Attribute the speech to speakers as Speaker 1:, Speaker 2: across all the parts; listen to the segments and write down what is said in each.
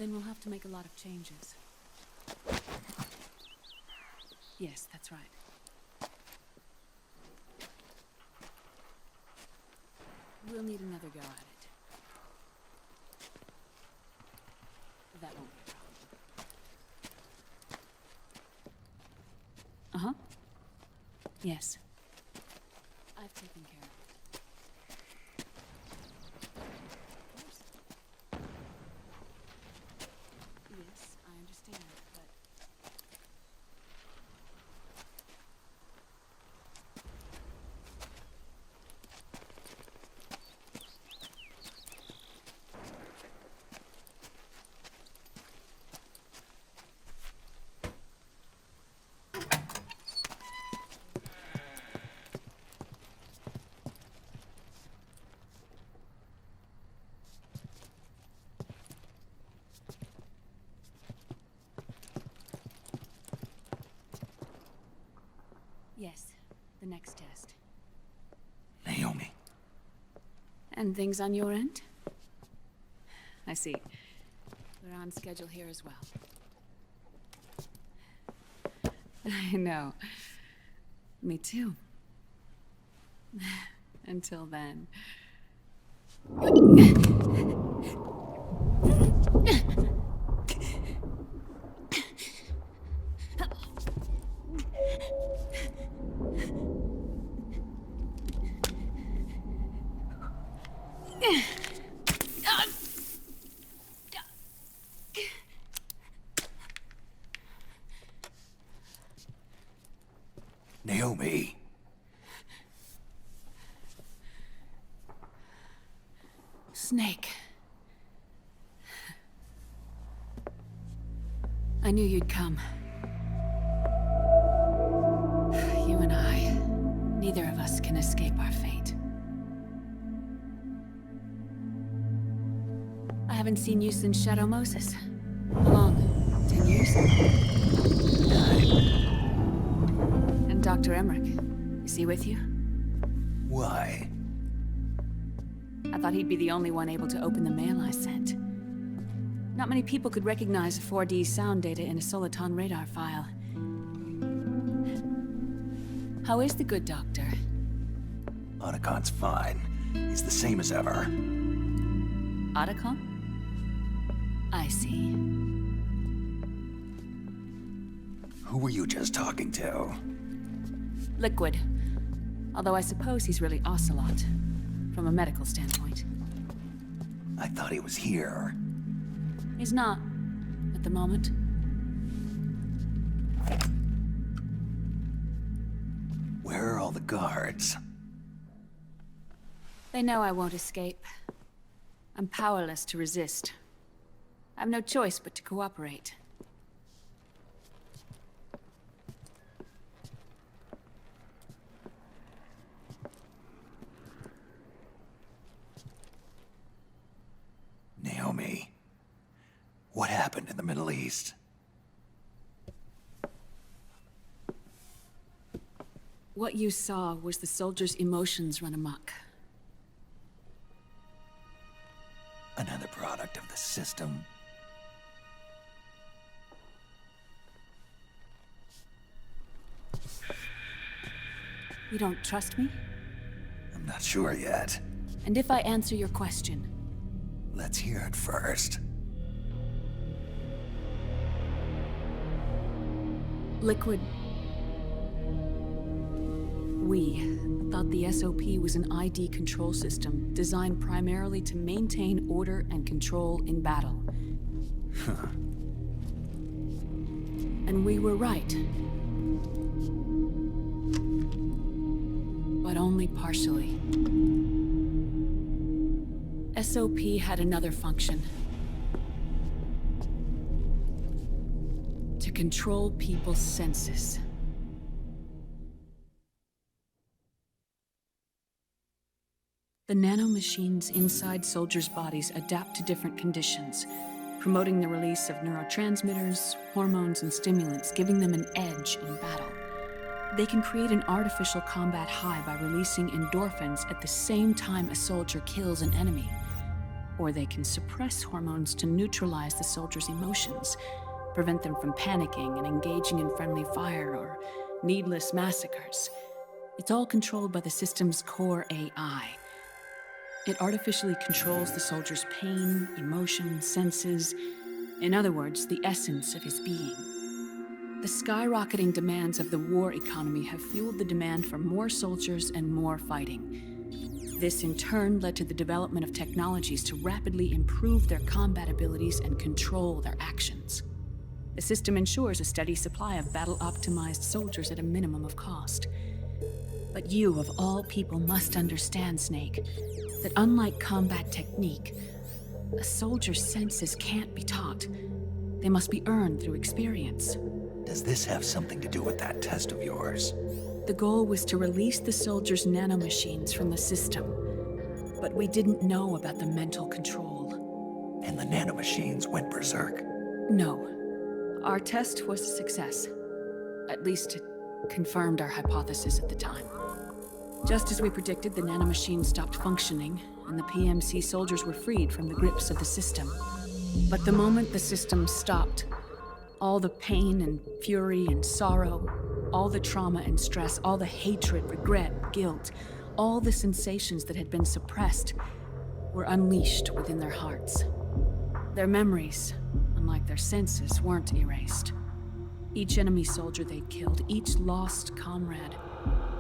Speaker 1: Then we'll have to make a lot of changes. Yes, that's right. We'll need another go at it. That won't be a problem. Uh-huh. Yes. I've taken care of it. Yes, I understand, but... Yes, the next test.
Speaker 2: Naomi.
Speaker 1: And things on your end? I see. We're on schedule here as well. I know. Me too. Until then.
Speaker 2: Naomi.
Speaker 1: Snake. I knew you'd come. You and I, neither of us can escape our fate. I haven't seen you since Shadow Moses. How long? 10 years? 9. And Dr. Emmerich, is he with you?
Speaker 2: Why?
Speaker 1: I thought he'd be the only one able to open the mail I sent. Not many people could recognize 4D sound data in a Soliton radar file. How is the good doctor?
Speaker 2: Otacon's fine. He's the same as ever.
Speaker 1: Otacon? I see.
Speaker 2: Who were you just talking to?
Speaker 1: Liquid. Although I suppose he's really Ocelot, from a medical standpoint.
Speaker 2: I thought he was here.
Speaker 1: He's not, at the moment.
Speaker 2: Where are all the guards?
Speaker 1: They know I won't escape. I'm powerless to resist. I have no choice but to cooperate.
Speaker 2: Naomi. What happened in the Middle East?
Speaker 1: What you saw was the soldiers' emotions run amok.
Speaker 2: Another product of the system.
Speaker 1: You don't trust me?
Speaker 2: I'm not sure yet.
Speaker 1: And if I answer your question?
Speaker 2: Let's hear it first.
Speaker 1: Liquid. We thought the SOP was an ID control system designed primarily to maintain order and control in battle. And we were right. But only partially. SOP had another function. To control people's senses. The nanomachines inside soldiers' bodies adapt to different conditions, promoting the release of neurotransmitters, hormones, and stimulants, giving them an edge in battle. They can create an artificial combat high by releasing endorphins at the same time a soldier kills an enemy. Or they can suppress hormones to neutralize the soldiers' emotions, prevent them from panicking and engaging in friendly fire or needless massacres. It's all controlled by the system's core AI. It artificially controls the soldier's pain, emotion, senses. In other words, the essence of his being. The skyrocketing demands of the war economy have fueled the demand for more soldiers and more fighting. This in turn led to the development of technologies to rapidly improve their combat abilities and control their actions. The system ensures a steady supply of battle-optimized soldiers at a minimum of cost. But you, of all people, must understand, Snake, that unlike combat technique, a soldier's senses can't be taught. They must be earned through experience.
Speaker 2: Does this have something to do with that test of yours?
Speaker 1: The goal was to release the soldiers' nanomachines from the system, but we didn't know about the mental control.
Speaker 2: And the nanomachines went berserk?
Speaker 1: No. Our test was a success. At least it confirmed our hypothesis at the time. Just as we predicted, the nanomachines stopped functioning, and the PMC soldiers were freed from the grips of the system. But the moment the system stopped, all the pain and fury and sorrow, all the trauma and stress, all the hatred, regret, guilt, all the sensations that had been suppressed were unleashed within their hearts. Their memories, unlike their senses, weren't erased. Each enemy soldier they'd killed, each lost comrade,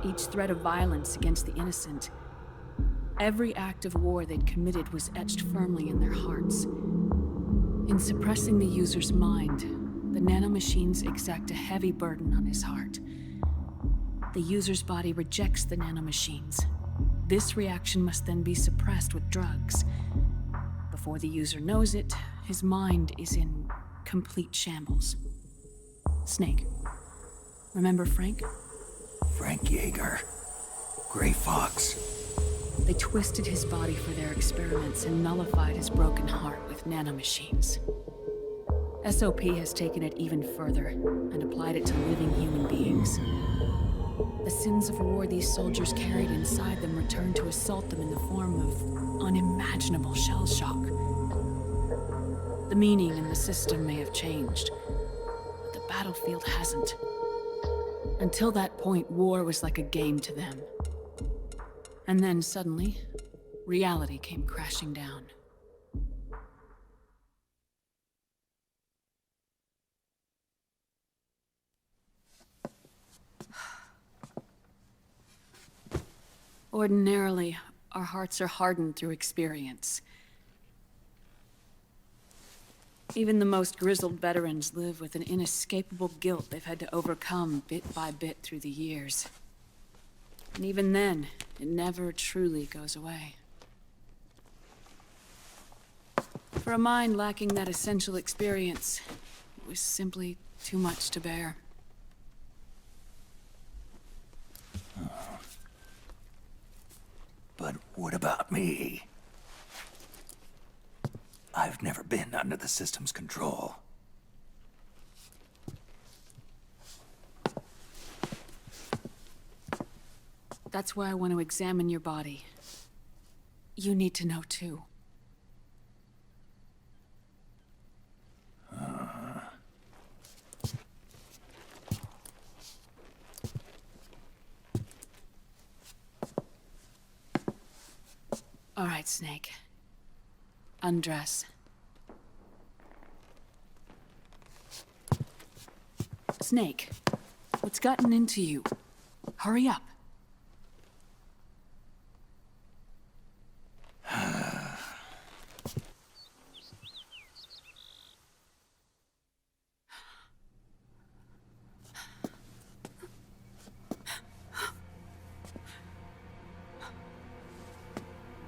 Speaker 1: each threat of violence against the innocent, every act of war they'd committed was etched firmly in their hearts. In suppressing the user's mind, the nanomachines exact a heavy burden on his heart. The user's body rejects the nanomachines. This reaction must then be suppressed with drugs. Before the user knows it, his mind is in complete shambles. Snake, remember Frank?
Speaker 2: Frank Yeager. Gray Fox.
Speaker 1: They twisted his body for their experiments and nullified his broken heart with nanomachines. SOP has taken it even further and applied it to living human beings. The sins of war these soldiers carried inside them returned to assault them in the form of unimaginable shell shock. The meaning in the system may have changed, but the battlefield hasn't. Until that point, war was like a game to them. And then suddenly, reality came crashing down. Ordinarily, our hearts are hardened through experience. Even the most grizzled veterans live with an inescapable guilt they've had to overcome bit by bit through the years. And even then, it never truly goes away. For a mind lacking that essential experience, it was simply too much to bear.
Speaker 2: But what about me? I've never been under the system's control.
Speaker 1: That's why I want to examine your body. You need to know too. All right, Snake. Undress. Snake, what's gotten into you? Hurry up.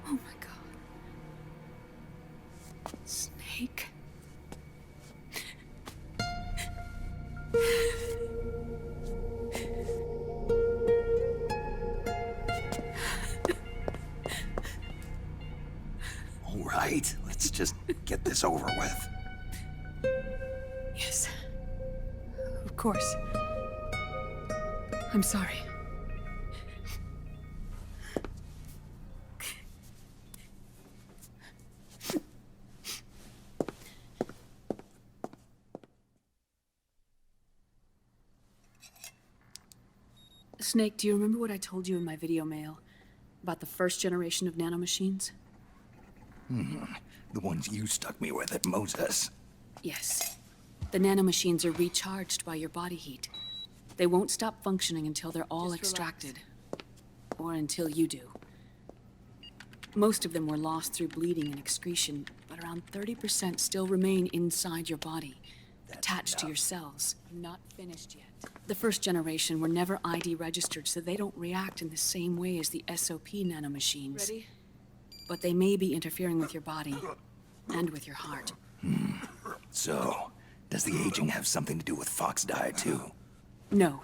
Speaker 1: Oh my God. Snake.
Speaker 2: All right, let's just get this over with.
Speaker 1: Yes. Of course. I'm sorry. Snake, do you remember what I told you in my video mail about the first generation of nanomachines?
Speaker 2: The ones you stuck me with at Moses.
Speaker 1: Yes. The nanomachines are recharged by your body heat. They won't stop functioning until they're all extracted. Or until you do. Most of them were lost through bleeding and excretion, but around 30% still remain inside your body, attached to your cells. Not finished yet. The first generation were never ID registered, so they don't react in the same way as the SOP nanomachines. Ready? But they may be interfering with your body, and with your heart.
Speaker 2: So, does the aging have something to do with Fox die too?
Speaker 1: No.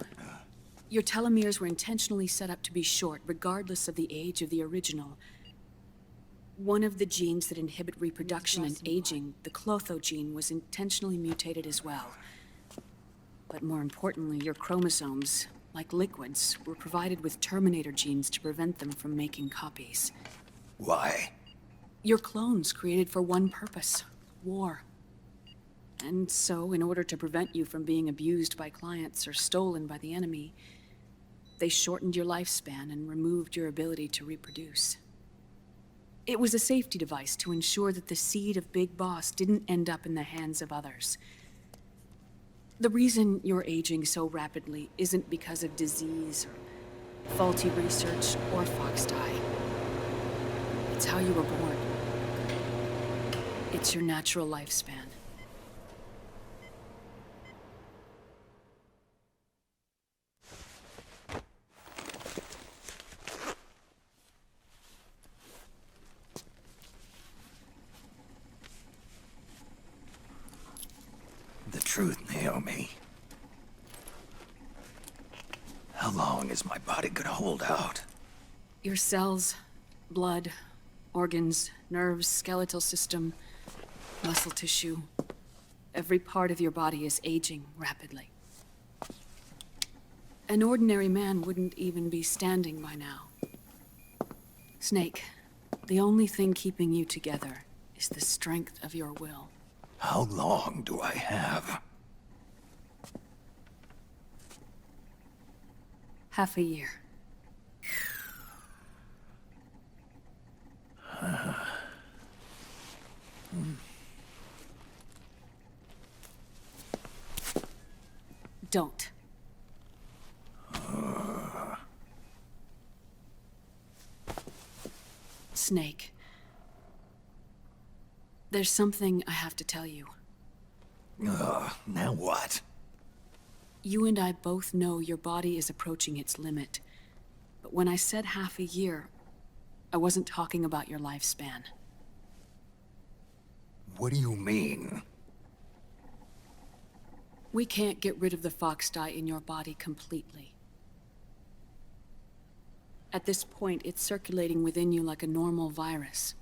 Speaker 1: Your telomeres were intentionally set up to be short, regardless of the age of the original. One of the genes that inhibit reproduction and aging, the Clotho gene, was intentionally mutated as well. But more importantly, your chromosomes, like liquids, were provided with terminator genes to prevent them from making copies.
Speaker 2: Why?
Speaker 1: Your clones created for one purpose: war. And so, in order to prevent you from being abused by clients or stolen by the enemy, they shortened your lifespan and removed your ability to reproduce. It was a safety device to ensure that the seed of Big Boss didn't end up in the hands of others. The reason you're aging so rapidly isn't because of disease or faulty research or Fox die. It's how you were born. It's your natural lifespan.
Speaker 2: The truth, Naomi. How long is my body gonna hold out?
Speaker 1: Your cells, blood, organs, nerves, skeletal system, muscle tissue. Every part of your body is aging rapidly. An ordinary man wouldn't even be standing by now. Snake, the only thing keeping you together is the strength of your will.
Speaker 2: How long do I have?
Speaker 1: Half a year. Don't. Snake. There's something I have to tell you.
Speaker 2: Now what?
Speaker 1: You and I both know your body is approaching its limit. But when I said half a year, I wasn't talking about your lifespan.
Speaker 2: What do you mean?
Speaker 1: We can't get rid of the Fox dye in your body completely. At this point, it's circulating within you like a normal virus.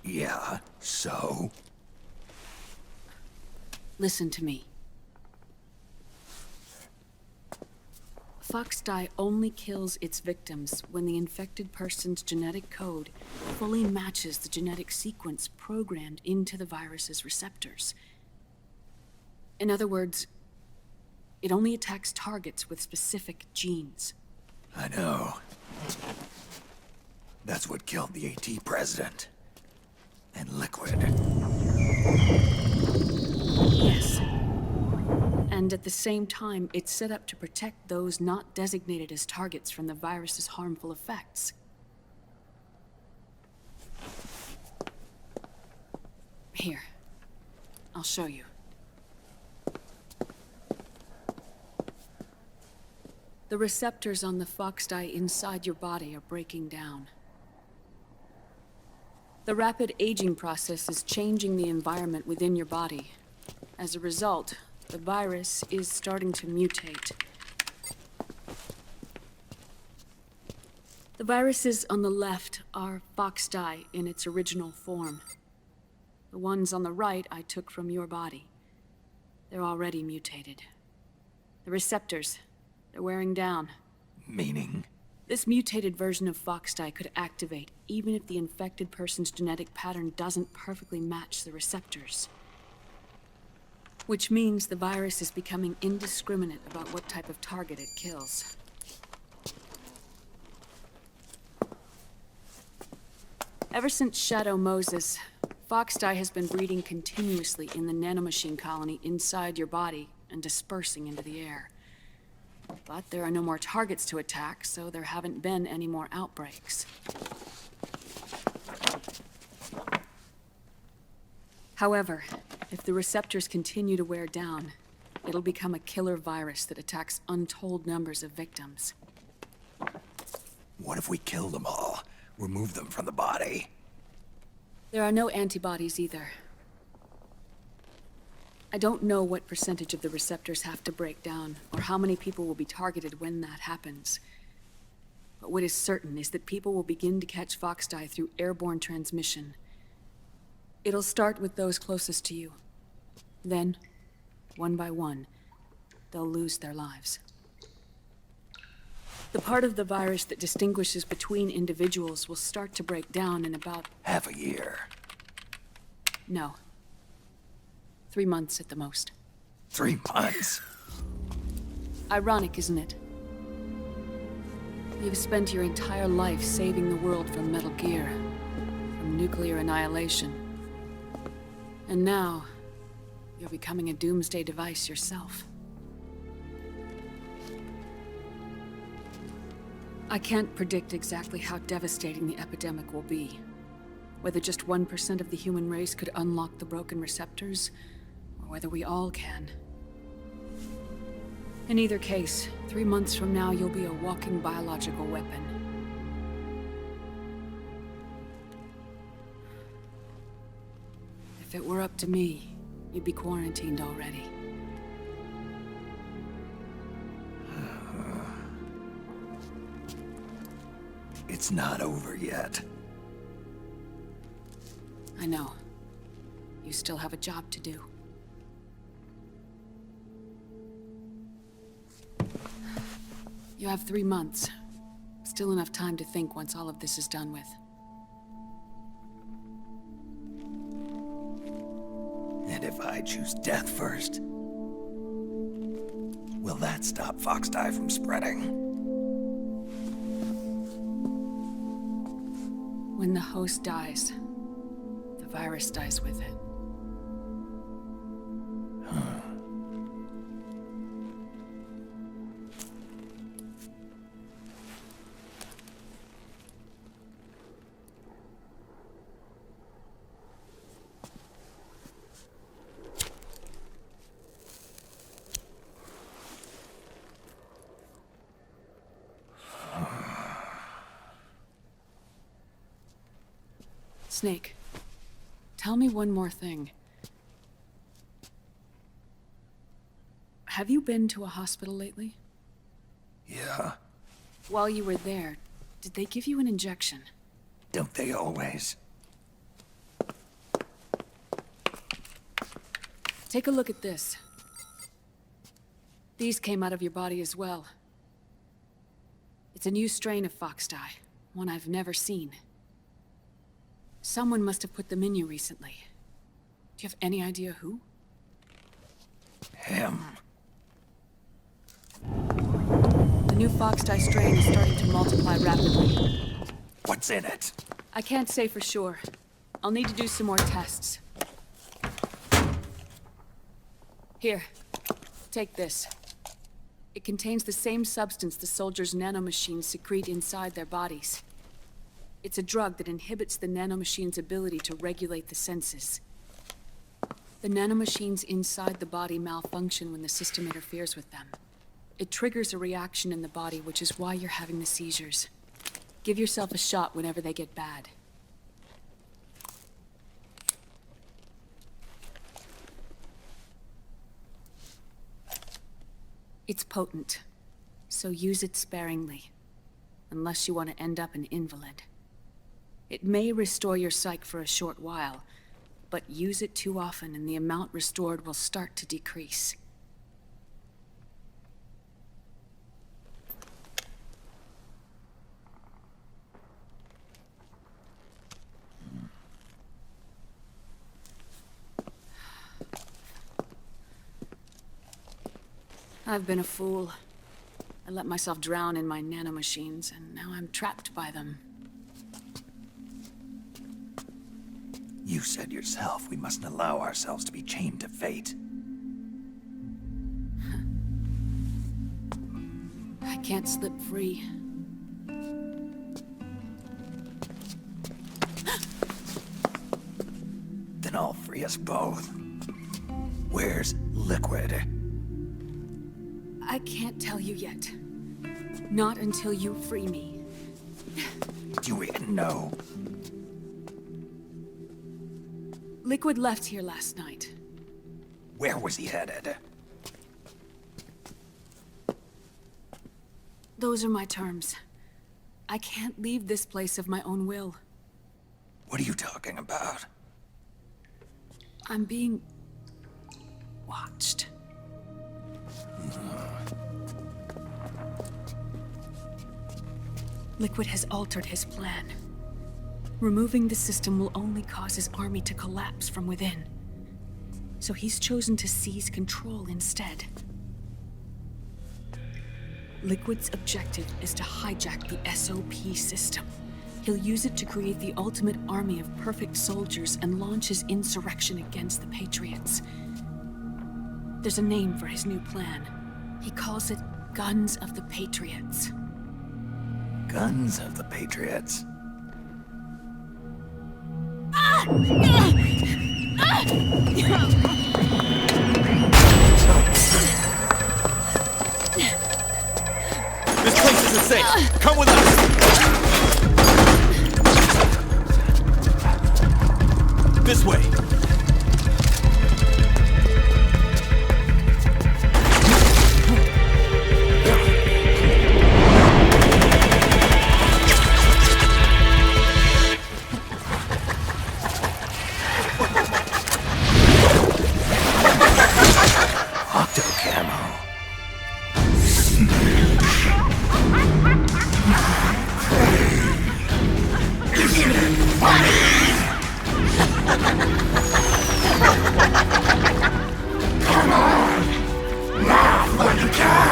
Speaker 2: Yeah, so?
Speaker 1: Listen to me. Fox dye only kills its victims when the infected person's genetic code fully matches the genetic sequence programmed into the virus's receptors. In other words, it only attacks targets with specific genes.
Speaker 2: I know. That's what killed the AT president. And Liquid.
Speaker 1: Yes. And at the same time, it's set up to protect those not designated as targets from the virus's harmful effects. Here. I'll show you. The receptors on the Fox dye inside your body are breaking down. The rapid aging process is changing the environment within your body. As a result, the virus is starting to mutate. The viruses on the left are Fox dye in its original form. The ones on the right I took from your body. They're already mutated. The receptors, they're wearing down.
Speaker 2: Meaning?
Speaker 1: This mutated version of Fox dye could activate even if the infected person's genetic pattern doesn't perfectly match the receptors. Which means the virus is becoming indiscriminate about what type of target it kills. Ever since Shadow Moses, Foxdie has been breeding continuously in the nanomachine colony inside your body and dispersing into the air. But there are no more targets to attack, so there haven't been any more outbreaks. However, if the receptors continue to wear down, it'll become a killer virus that attacks untold numbers of victims.
Speaker 2: What if we kill them all? Remove them from the body?
Speaker 1: There are no antibodies either. I don't know what percentage of the receptors have to break down, or how many people will be targeted when that happens. But what is certain is that people will begin to catch Foxdie through airborne transmission. It'll start with those closest to you. Then, one by one, they'll lose their lives. The part of the virus that distinguishes between individuals will start to break down in about...
Speaker 2: Half a year.
Speaker 1: No. 3 months at the most.
Speaker 2: 3 months?
Speaker 1: Ironic, isn't it? You've spent your entire life saving the world from Metal Gear, from nuclear annihilation. And now, you're becoming a doomsday device yourself. I can't predict exactly how devastating the epidemic will be. Whether just 1% of the human race could unlock the broken receptors, or whether we all can. In either case, 3 months from now, you'll be a walking biological weapon. If it were up to me, you'd be quarantined already.
Speaker 2: It's not over yet.
Speaker 1: I know. You still have a job to do. You have 3 months. Still enough time to think once all of this is done with.
Speaker 2: And if I choose death first? Will that stop Foxdie from spreading?
Speaker 1: When the host dies, the virus dies with it. Snake, tell me one more thing. Have you been to a hospital lately?
Speaker 2: Yeah.
Speaker 1: While you were there, did they give you an injection?
Speaker 2: Don't they always?
Speaker 1: Take a look at this. These came out of your body as well. It's a new strain of Foxdie, one I've never seen. Someone must have put them in you recently. Do you have any idea who?
Speaker 2: Him.
Speaker 1: The new Foxdie strain is starting to multiply rapidly.
Speaker 2: What's in it?
Speaker 1: I can't say for sure. I'll need to do some more tests. Here, take this. It contains the same substance the soldiers' nanomachines secrete inside their bodies. It's a drug that inhibits the nanomachine's ability to regulate the senses. The nanomachines inside the body malfunction when the system interferes with them. It triggers a reaction in the body, which is why you're having the seizures. Give yourself a shot whenever they get bad. It's potent, so use it sparingly, unless you want to end up an invalid. It may restore your psyche for a short while, but use it too often and the amount restored will start to decrease. I've been a fool. I let myself drown in my nanomachines, and now I'm trapped by them.
Speaker 2: You said yourself we mustn't allow ourselves to be chained to fate.
Speaker 1: I can't slip free.
Speaker 2: Then I'll free us both. Where's Liquid?
Speaker 1: I can't tell you yet. Not until you free me.
Speaker 2: Do you even know?
Speaker 1: Liquid left here last night.
Speaker 2: Where was he headed?
Speaker 1: Those are my terms. I can't leave this place of my own will.
Speaker 2: What are you talking about?
Speaker 1: I'm being... watched. Liquid has altered his plan. Removing the system will only cause his army to collapse from within. So he's chosen to seize control instead. Liquid's objective is to hijack the SOP system. He'll use it to create the ultimate army of perfect soldiers and launch his insurrection against the Patriots. There's a name for his new plan. He calls it Guns of the Patriots.
Speaker 2: Guns of the Patriots.
Speaker 3: This place isn't safe. Come with us. This way.
Speaker 2: Octo camo. Come on! Laugh when you can!